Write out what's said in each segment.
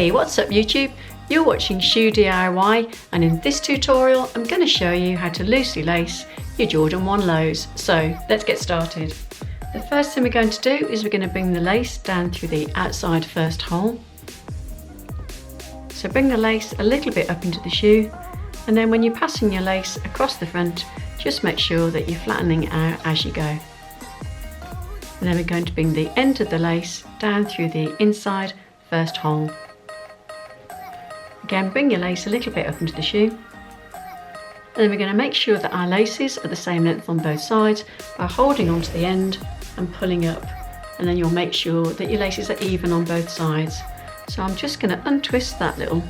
Hey, what's up YouTube? You're watching ShoeDIY, and in this tutorial I'm going to show you how to loosely lace your Jordan 1 lows. So let's get started. The first thing we're going to do is we're going to bring the lace down through the outside first hole. So bring the lace a little bit up into the shoe, and then when you're passing your lace across the front, just make sure that you're flattening it out as you go. And then we're going to bring the end of the lace down through the inside first hole. Again, bring your lace a little bit up into the shoe. And then we're going to make sure that our laces are the same length on both sides by holding onto the end and pulling up. And then you'll make sure that your laces are even on both sides. So I'm just going to untwist that little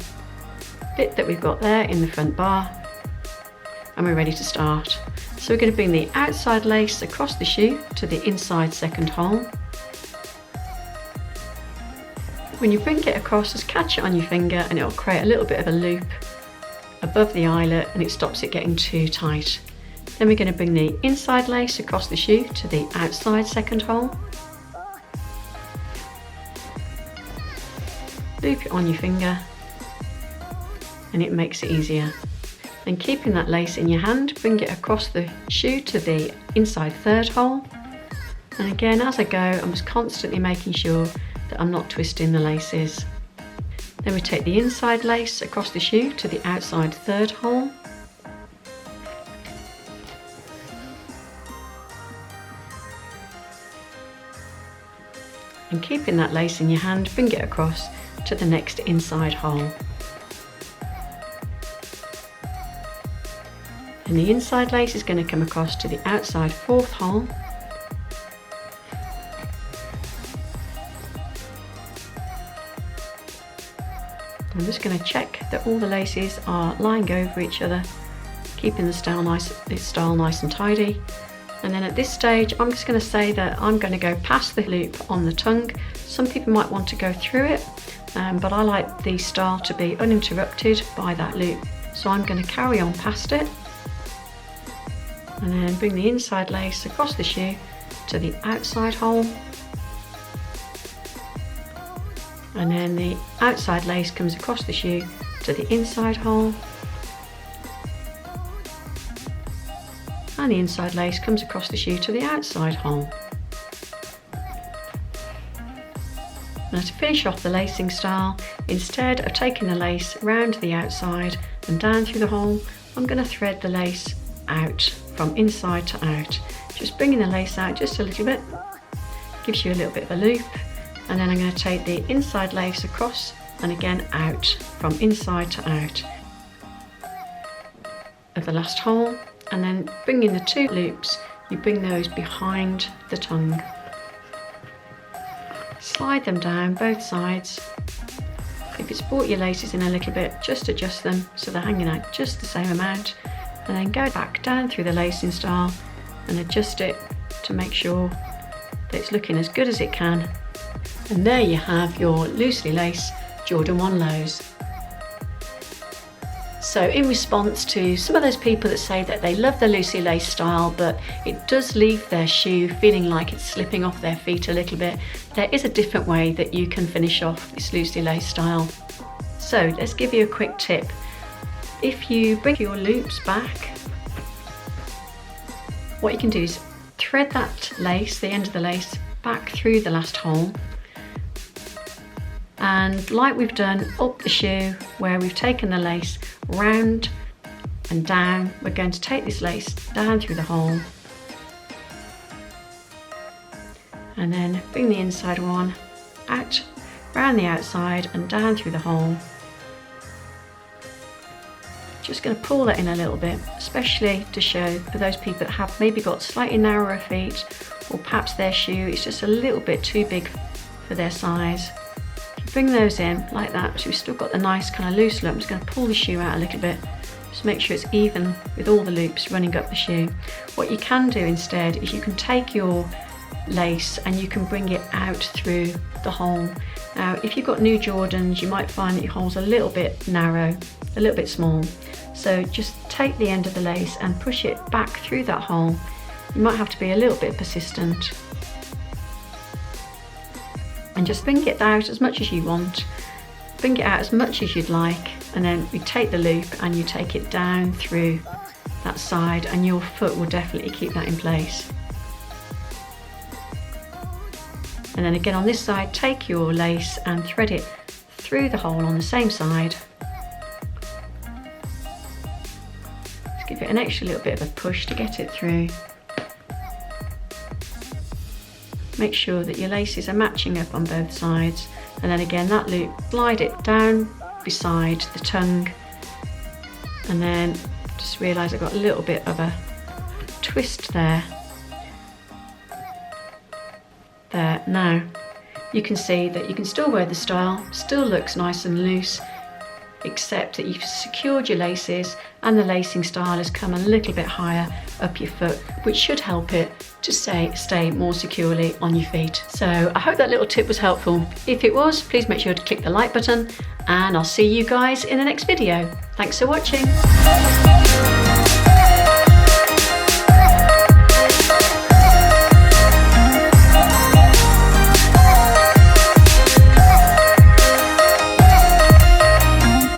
bit that we've got there in the front bar, and we're ready to start. So we're going to bring the outside lace across the shoe to the inside second hole. When you bring it across, just catch it on your finger and it'll create a little bit of a loop above the eyelet and it stops it getting too tight. Then we're going to bring the inside lace across the shoe to the outside second hole. Loop it on your finger and it makes it easier. Then keeping that lace in your hand, bring it across the shoe to the inside third hole. And again, as I go, I'm just constantly making sure that I'm not twisting the laces. Then we take the inside lace across the shoe to the outside third hole. And keeping that lace in your hand, bring it across to the next inside hole. And the inside lace is going to come across to the outside fourth hole. I'm just going to check that all the laces are lying over each other, keeping the style nice and tidy. And then at this stage, I'm just going to say that I'm going to go past the loop on the tongue. Some people might want to go through it, but I like the style to be uninterrupted by that loop. So I'm going to carry on past it. And then bring the inside lace across the shoe to the outside hole. And then the outside lace comes across the shoe to the inside hole. And the inside lace comes across the shoe to the outside hole. Now to finish off the lacing style, instead of taking the lace round the outside and down through the hole, I'm going to thread the lace out from inside to out. Just bringing the lace out just a little bit, gives you a little bit of a loop. And then I'm going to take the inside lace across and again out from inside to out of the last hole, and then bringing the two loops, you bring those behind the tongue. Slide them down both sides. If it's brought your laces in a little bit, just adjust them so they're hanging out just the same amount, and then go back down through the lacing style and adjust it to make sure that it's looking as good as it can. And there you have your loosely laced Jordan 1 lows. So in response to some of those people that say that they love the loosely laced style, but it does leave their shoe feeling like it's slipping off their feet a little bit, there is a different way that you can finish off this loosely laced style. So let's give you a quick tip. If you bring your loops back, what you can do is thread that lace, the end of the lace, back through the last hole. And like we've done up the shoe where we've taken the lace round and down, we're going to take this lace down through the hole and then bring the inside one out, round the outside and down through the hole. Just going to pull that in a little bit, especially to show for those people that have maybe got slightly narrower feet, or perhaps their shoe is just a little bit too big for their size. Bring those in like that, so we've still got the nice kind of loose look. I'm just going to pull the shoe out a little bit, just make sure it's even with all the loops running up the shoe. What you can do instead is you can take your lace and you can bring it out through the hole. Now if you've got new Jordans, you might find that your hole's a little bit narrow, a little bit small. So just take the end of the lace and push it back through that hole. You might have to be a little bit persistent. And just bring it out as much as you want. bring it out as much as you'd like, and then you take the loop and you take it down through that side, and your foot will definitely keep that in place. And then again on this side, take your lace and thread it through the hole on the same side. Just give it an extra little bit of a push to get it through. Make sure that your laces are matching up on both sides, and then again that loop, slide it down beside the tongue, and then just realise I've got a little bit of a twist there. There, now you can see that you can still wear the style, still looks nice and loose, except that you've secured your laces and the lacing style has come a little bit higher up your foot, which should help it to stay more securely on your feet. So I hope that little tip was helpful. If it was, please make sure to click the like button, and I'll see you guys in the next video. Thanks for watching.